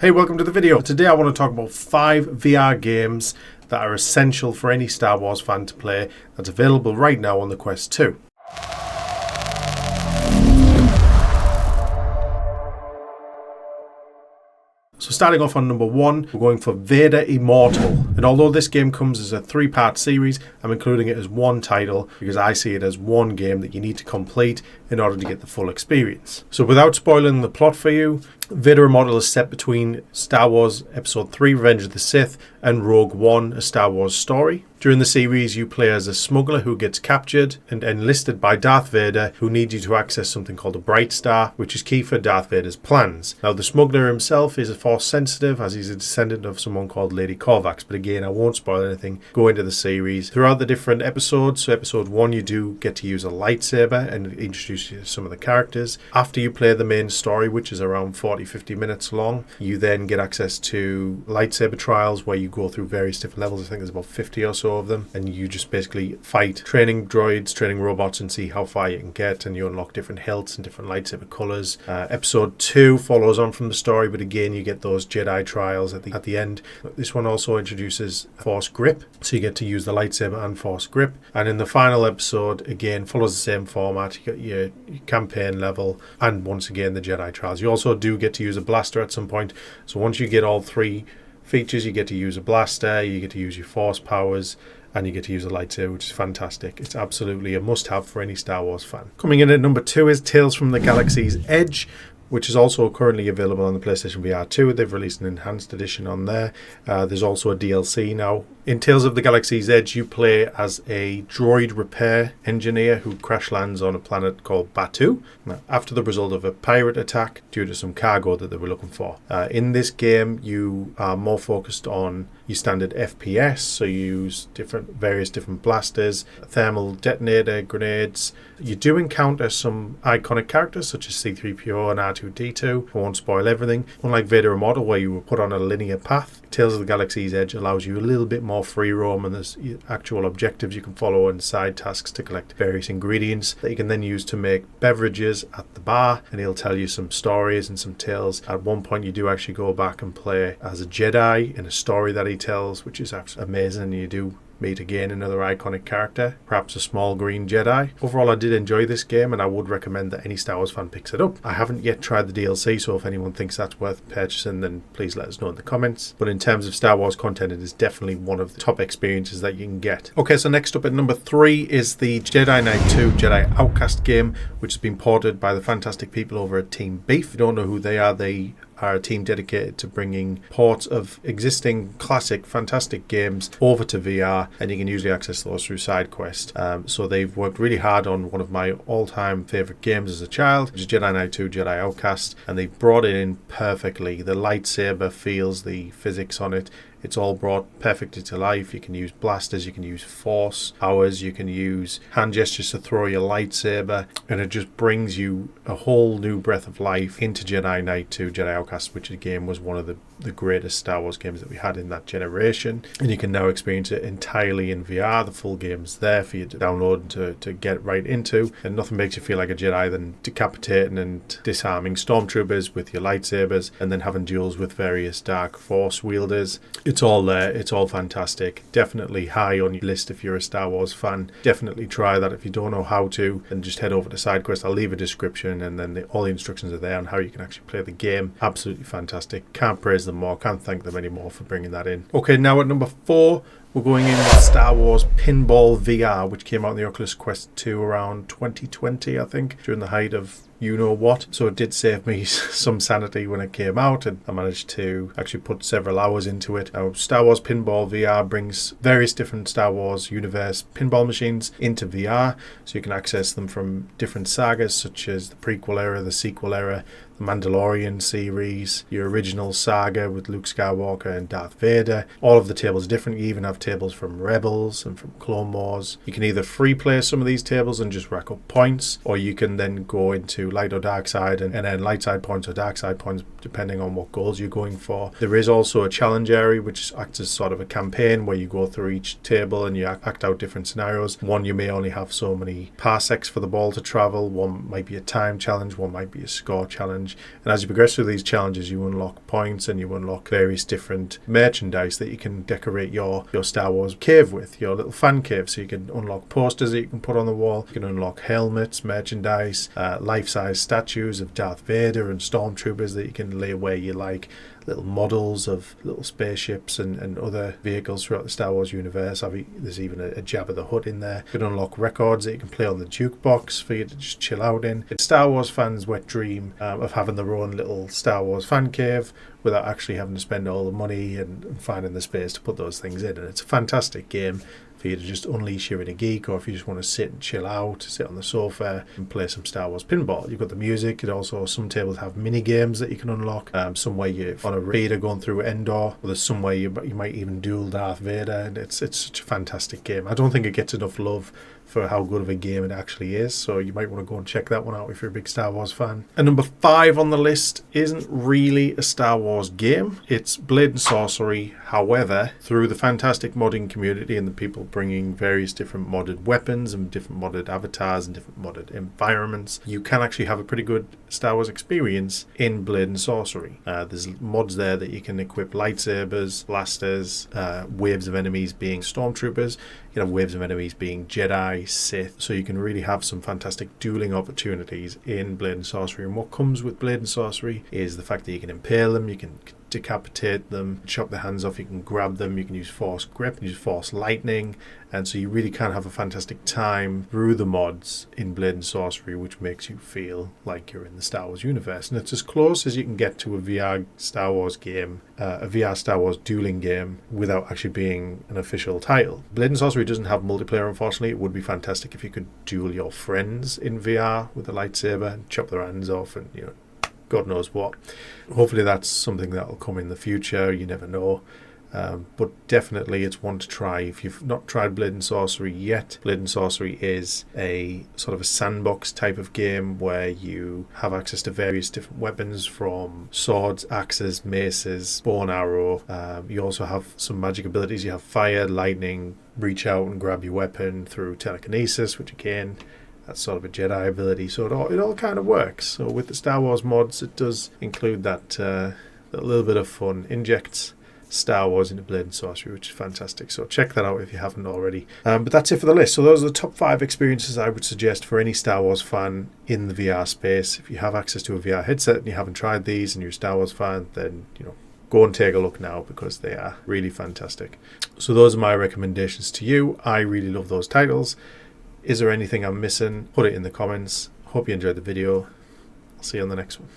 Hey, welcome to the video. Today I want to talk about 5 VR games that are essential for any Star Wars fan to play that's available right now on the Quest 2. So starting off on number 1, we're going for Veda Immortal. And although this game comes as a 3-part series, I'm including it as one title because I see it as one game that you need to complete in order to get the full experience. So without spoiling the plot for you, Veda Immortal is set between Star Wars Episode 3 Revenge of the Sith and Rogue One, a Star Wars story. During the series, you play as a smuggler who gets captured and enlisted by Darth Vader, who needs you to access something called a Bright Star, which is key for Darth Vader's plans. Now, the smuggler himself is Force sensitive, as he's a descendant of someone called Lady Corvax, but again, I won't spoil anything. Go into the series. Throughout the different episodes, so Episode 1, you do get to use a lightsaber and introduce you to some of the characters. After you play the main story, which is around 40-50 minutes long, you then get access to lightsaber trials where you go through various different levels. I think there's about 50 or so of them, and you just basically fight training droids, training robots, and see how far you can get, and you unlock different hilts and different lightsaber colors. Episode 2 follows on from the story, but again you get those Jedi trials at the end. This one also introduces Force grip, so you get to use the lightsaber and Force grip. And in the final episode, again follows the same format. You got your campaign level and once again the Jedi trials. You also do get to use a blaster at some point, so once you get all 3 features, you get to use a blaster, you get to use your Force powers, and you get to use a lightsaber, which is fantastic. It's absolutely a must-have for any Star Wars fan. Coming in at number 2 is Tales from the Galaxy's Edge, which is also currently available on the PlayStation VR 2. They've released an enhanced edition on there. There's also a DLC now. In Tales of the Galaxy's Edge, you play as a droid repair engineer who crash lands on a planet called Batuu after the result of a pirate attack due to some cargo that they were looking for. In this game, you are more focused on your standard FPS, so you use various different blasters, thermal detonator, grenades. You do encounter some iconic characters such as C-3PO and R2-D2. I won't spoil everything. Unlike Veda Immortal, where you were put on a linear path, Tales of the Galaxy's Edge allows you a little bit more free roam, and there's actual objectives you can follow and side tasks to collect various ingredients that you can then use to make beverages at the bar, and he'll tell you some stories and some tales. At one point you do actually go back and play as a Jedi in a story that he tells, which is absolutely amazing. You do meet again another iconic character, perhaps a small green Jedi. Overall, I did enjoy this game, and I would recommend that any Star Wars fan picks it up. I haven't yet tried the DLC, so if anyone thinks that's worth purchasing, then please let us know in the comments. But in terms of Star Wars content, it is definitely one of the top experiences that you can get. Okay, so next up at number 3 is the Jedi Knight 2 Jedi Outcast game, which has been ported by the fantastic people over at Team Beef. If you don't know who they are a team dedicated to bringing ports of existing classic fantastic games over to VR, and you can usually access those through SideQuest. So they've worked really hard on one of my all-time favourite games as a child, which is Jedi Knight 2 Jedi Outcast, and they've brought it in perfectly. The lightsaber feels, the physics on it, it's all brought perfectly to life. You can use blasters, you can use Force powers, you can use hand gestures to throw your lightsaber, and it just brings you a whole new breath of life into Jedi Knight 2 Jedi Outcast, which again was one of the greatest Star Wars games that we had in that generation. And you can now experience it entirely in VR. The full game's there for you to download and to get right into, and nothing makes you feel like a Jedi than decapitating and disarming stormtroopers with your lightsabers, and then having duels with various dark Force wielders. It's all there. It's all fantastic. Definitely high on your list if you're a Star Wars fan. Definitely try that. If you don't know how to, then just head over to SideQuest. I'll leave a description, and then all the instructions are there on how you can actually play the game. Absolutely fantastic. Can't praise them more. Can't thank them anymore for bringing that in. Okay, now at number 4, we're going in with Star Wars Pinball VR, which came out on the Oculus Quest 2 around 2020, I think, during the height of you-know-what. So it did save me some sanity when it came out, and I managed to actually put several hours into it. Now, Star Wars Pinball VR brings various different Star Wars universe pinball machines into VR, so you can access them from different sagas, such as the prequel era, the sequel era, the Mandalorian series, your original saga with Luke Skywalker and Darth Vader. All of the tables are different. You even have tables from Rebels and from Clone Wars. You can either free play some of these tables and just rack up points, or you can then go into light or dark side and then light side points or dark side points depending on what goals you're going for. There is also a challenge area which acts as sort of a campaign where you go through each table and you act out different scenarios. One, you may only have so many parsecs for the ball to travel. One might be a time challenge, one might be a score challenge. challenge, and as you progress through these challenges, you unlock points and you unlock various different merchandise that you can decorate your Star Wars cave with, your little fan cave. So you can unlock posters that you can put on the wall, you can unlock helmets, merchandise, life-size statues of Darth Vader and stormtroopers that you can lay where you like, little models of little spaceships and other vehicles throughout the Star Wars universe. There's even a Jabba the Hutt in there. You can unlock records that you can play on the jukebox for you to just chill out in. It's Star Wars fans' wet dream of having their own little Star Wars fan cave without actually having to spend all the money and finding the space to put those things in. And it's a fantastic game for you to just unleash your inner geek, or if you just want to sit and chill out, sit on the sofa and play some Star Wars pinball. You've got the music, and also some tables have mini games that you can unlock. Some way you're on a raider going through Endor, or there's some way you might even duel Darth Vader, and it's such a fantastic game. I don't think it gets enough love for how good of a game it actually is, so you might want to go and check that one out if you're a big Star Wars fan. And number 5 on the list isn't really a Star Wars game, it's Blade and Sorcery. However, through the fantastic modding community and the people bringing various different modded weapons and different modded avatars and different modded environments, you can actually have a pretty good Star Wars experience in Blade and Sorcery. There's mods there that you can equip lightsabers, blasters, waves of enemies being stormtroopers. You can have waves of enemies being Jedi, Sith, so you can really have some fantastic dueling opportunities in Blade and Sorcery. And what comes with Blade and Sorcery is the fact that you can impale them, you can decapitate them, chop their hands off, you can grab them, you can use force grip, use force lightning, and so you really can have a fantastic time through the mods in Blade and Sorcery, which makes you feel like you're in the Star Wars universe. And it's as close as you can get to a VR Star Wars game, a VR Star Wars dueling game, without actually being an official title. Blade and Sorcery doesn't have multiplayer, unfortunately. It would be fantastic if you could duel your friends in VR with a lightsaber and chop their hands off and, you know, God knows what. Hopefully that's something that will come in the future. You never know. But definitely it's one to try. If you've not tried Blade and Sorcery yet, Blade and Sorcery is a sort of a sandbox type of game where you have access to various different weapons, from swords, axes, maces, bow and arrow. You also have some magic abilities. You have fire, lightning, reach out and grab your weapon through telekinesis, which again, that's sort of a Jedi ability. So it all kind of works. So with the Star Wars mods, it does include that little bit of fun, injects Star Wars into Blade and Sorcery, which is fantastic. So check that out if you haven't already. But that's it for the list. So those are the top 5 experiences I would suggest for any Star Wars fan in the VR space. If you have access to a VR headset and you haven't tried these and you're a Star Wars fan, then, you know, go and take a look now, because they are really fantastic. So those are my recommendations to you. I really love those titles. Is there anything I'm missing? Put it in the comments. Hope you enjoyed the video. I'll see you on the next one.